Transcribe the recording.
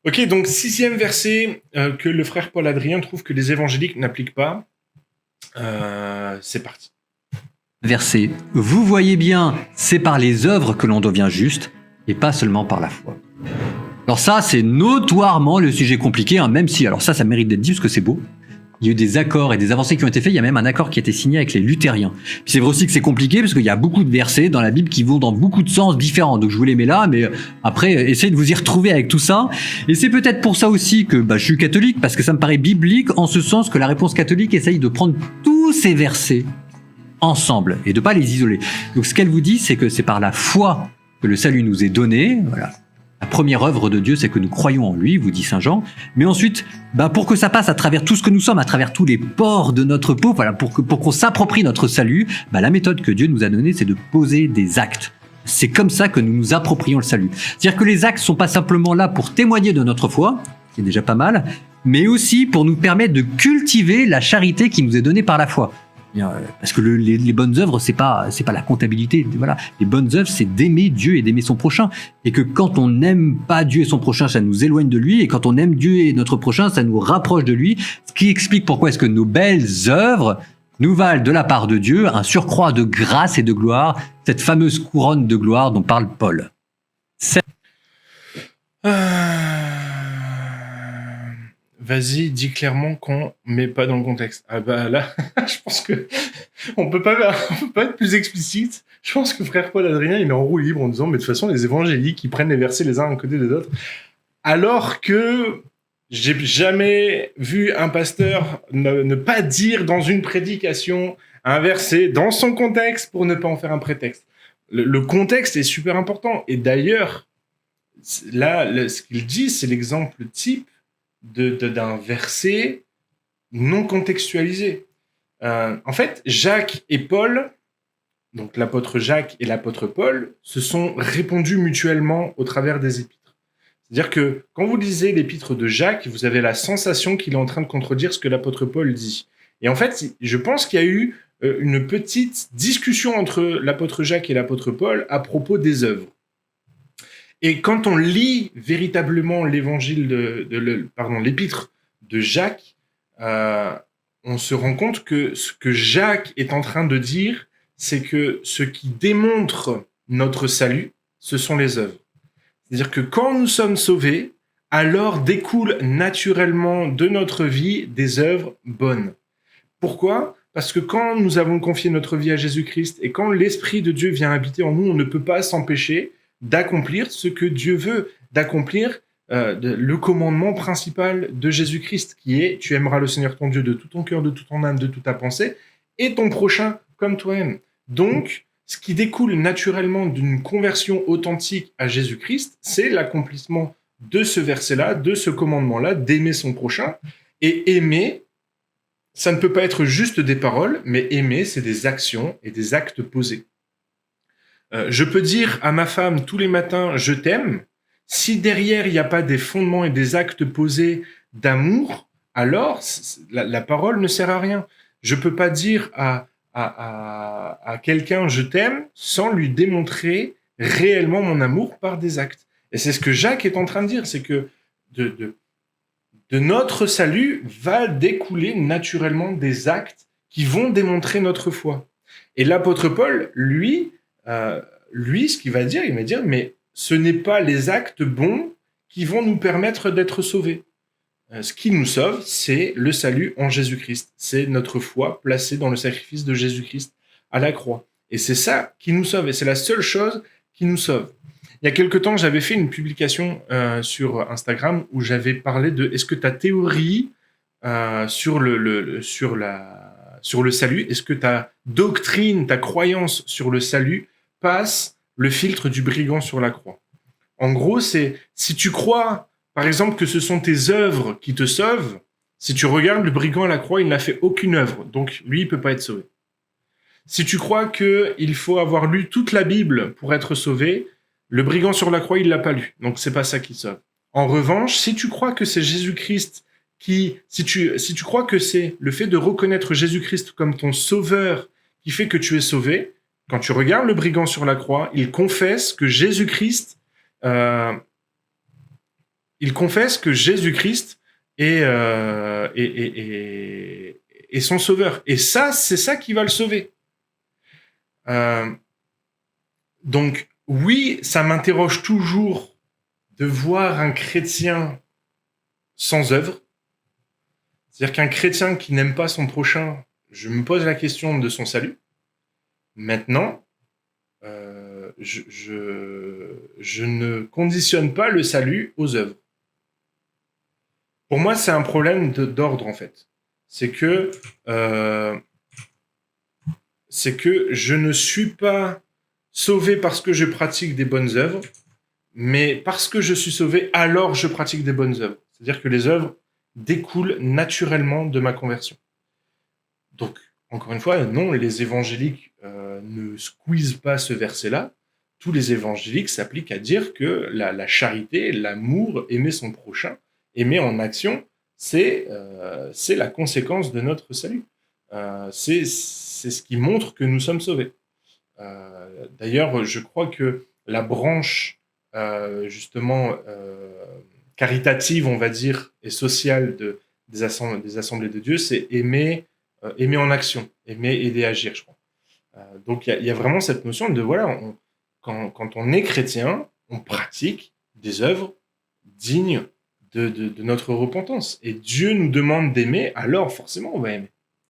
Ok, donc 6e verset que le frère Paul Adrien trouve que les évangéliques n'appliquent pas. C'est parti. Verset. Vous voyez bien, c'est par les œuvres que l'on devient juste, et pas seulement par la foi. Alors ça, c'est notoirement le sujet compliqué, hein, même si, alors ça mérite d'être dit parce que c'est beau. Il y a eu des accords et des avancées qui ont été faits. Il y a même un accord qui a été signé avec les luthériens. Puis c'est vrai aussi que c'est compliqué parce qu'il y a beaucoup de versets dans la Bible qui vont dans beaucoup de sens différents. Donc je vous les mets là, mais après, essayez de vous y retrouver avec tout ça. Et c'est peut-être pour ça aussi que je suis catholique, parce que ça me paraît biblique en ce sens que la réponse catholique essaye de prendre tous ces versets ensemble et de pas les isoler. Donc ce qu'elle vous dit, c'est que c'est par la foi que le salut nous est donné. Voilà. La première œuvre de Dieu, c'est que nous croyons en lui, vous dit Saint Jean. Mais ensuite, pour que ça passe à travers tout ce que nous sommes, à travers tous les pores de notre peau, voilà, pour qu'on s'approprie notre salut, la méthode que Dieu nous a donnée, c'est de poser des actes. C'est comme ça que nous nous approprions le salut. C'est-à-dire que les actes sont pas simplement là pour témoigner de notre foi, qui est déjà pas mal, mais aussi pour nous permettre de cultiver la charité qui nous est donnée par la foi. Parce que les bonnes œuvres, c'est pas la comptabilité. Voilà, les bonnes œuvres, c'est d'aimer Dieu et d'aimer son prochain. Et que quand on n'aime pas Dieu et son prochain, ça nous éloigne de lui. Et quand on aime Dieu et notre prochain, ça nous rapproche de lui. Ce qui explique pourquoi est-ce que nos belles œuvres nous valent de la part de Dieu un surcroît de grâce et de gloire, cette fameuse couronne de gloire dont parle Paul. Vas-y, dis clairement qu'on met pas dans le contexte. Ah là, je pense que on peut pas être plus explicite. Je pense que frère Paul Adrien, il est en roue libre en disant, mais de toute façon, les évangéliques, ils prennent les versets les uns à côté des autres. Alors que j'ai jamais vu un pasteur ne pas dire dans une prédication un verset dans son contexte pour ne pas en faire un prétexte. Le contexte est super important. Et d'ailleurs, là, ce qu'il dit, c'est l'exemple type d'un verset non contextualisé. En fait, Jacques et Paul, donc l'apôtre Jacques et l'apôtre Paul, se sont répondus mutuellement au travers des épîtres. C'est-à-dire que quand vous lisez l'épître de Jacques, vous avez la sensation qu'il est en train de contredire ce que l'apôtre Paul dit. Et en fait, je pense qu'il y a eu une petite discussion entre l'apôtre Jacques et l'apôtre Paul à propos des œuvres. Et quand on lit véritablement l'évangile l'épître de Jacques, on se rend compte que ce que Jacques est en train de dire, c'est que ce qui démontre notre salut, ce sont les œuvres. C'est-à-dire que quand nous sommes sauvés, alors découlent naturellement de notre vie des œuvres bonnes. Pourquoi ? Parce que quand nous avons confié notre vie à Jésus-Christ et quand l'Esprit de Dieu vient habiter en nous, on ne peut pas s'empêcher d'accomplir ce que Dieu veut, d'accomplir le commandement principal de Jésus-Christ, qui est « Tu aimeras le Seigneur ton Dieu de tout ton cœur, de toute ton âme, de toute ta pensée, et ton prochain comme toi-même. » Donc, ce qui découle naturellement d'une conversion authentique à Jésus-Christ, c'est l'accomplissement de ce verset-là, de ce commandement-là, d'aimer son prochain. Et aimer, ça ne peut pas être juste des paroles, mais aimer, c'est des actions et des actes posés. Je peux dire à ma femme tous les matins « je t'aime ». Si derrière, il n'y a pas des fondements et des actes posés d'amour, alors la parole ne sert à rien. Je ne peux pas dire à quelqu'un « je t'aime » sans lui démontrer réellement mon amour par des actes. Et c'est ce que Jacques est en train de dire, c'est que de notre salut va découler naturellement des actes qui vont démontrer notre foi. Et l'apôtre Paul, lui, ce qu'il va dire, il va dire, mais ce n'est pas les actes bons qui vont nous permettre d'être sauvés. Ce qui nous sauve, c'est le salut en Jésus-Christ. C'est notre foi placée dans le sacrifice de Jésus-Christ à la croix. Et c'est ça qui nous sauve, et c'est la seule chose qui nous sauve. Il y a quelque temps, j'avais fait une publication sur Instagram où j'avais parlé de est-ce que ta théorie sur le salut, est-ce que ta doctrine, ta croyance sur le salut passe le filtre du brigand sur la croix. En gros, c'est si tu crois, par exemple, que ce sont tes œuvres qui te sauvent, si tu regardes le brigand à la croix, il n'a fait aucune œuvre, donc lui, il peut pas être sauvé. Si tu crois qu'il faut avoir lu toute la Bible pour être sauvé, le brigand sur la croix, il l'a pas lu, donc c'est pas ça qui sauve. En revanche, si tu crois que c'est Jésus-Christ si tu crois que c'est le fait de reconnaître Jésus-Christ comme ton sauveur qui fait que tu es sauvé, quand tu regardes le brigand sur la croix, il confesse que Jésus-Christ, il confesse que Jésus-Christ est son sauveur. Et ça, c'est ça qui va le sauver. Donc, oui, ça m'interroge toujours de voir un chrétien sans œuvre. C'est-à-dire qu'un chrétien qui n'aime pas son prochain, je me pose la question de son salut. Maintenant, je ne conditionne pas le salut aux œuvres. Pour moi, c'est un problème d'ordre, en fait. C'est que je ne suis pas sauvé parce que je pratique des bonnes œuvres, mais parce que je suis sauvé, alors je pratique des bonnes œuvres. C'est-à-dire que les œuvres découlent naturellement de ma conversion. Donc, encore une fois, non, les évangéliques ne squeezent pas ce verset-là. Tous les évangéliques s'appliquent à dire que la charité, l'amour, aimer son prochain, aimer en action, c'est la conséquence de notre salut. C'est ce qui montre que nous sommes sauvés. D'ailleurs, je crois que la branche, justement, caritative, on va dire, et sociale des assemblées de Dieu, c'est aimer en action, aimer, aider, agir, je crois. Donc, il y a vraiment cette notion de, voilà, quand on est chrétien, on pratique des œuvres dignes de notre repentance. Et Dieu nous demande d'aimer, alors forcément, on va aimer.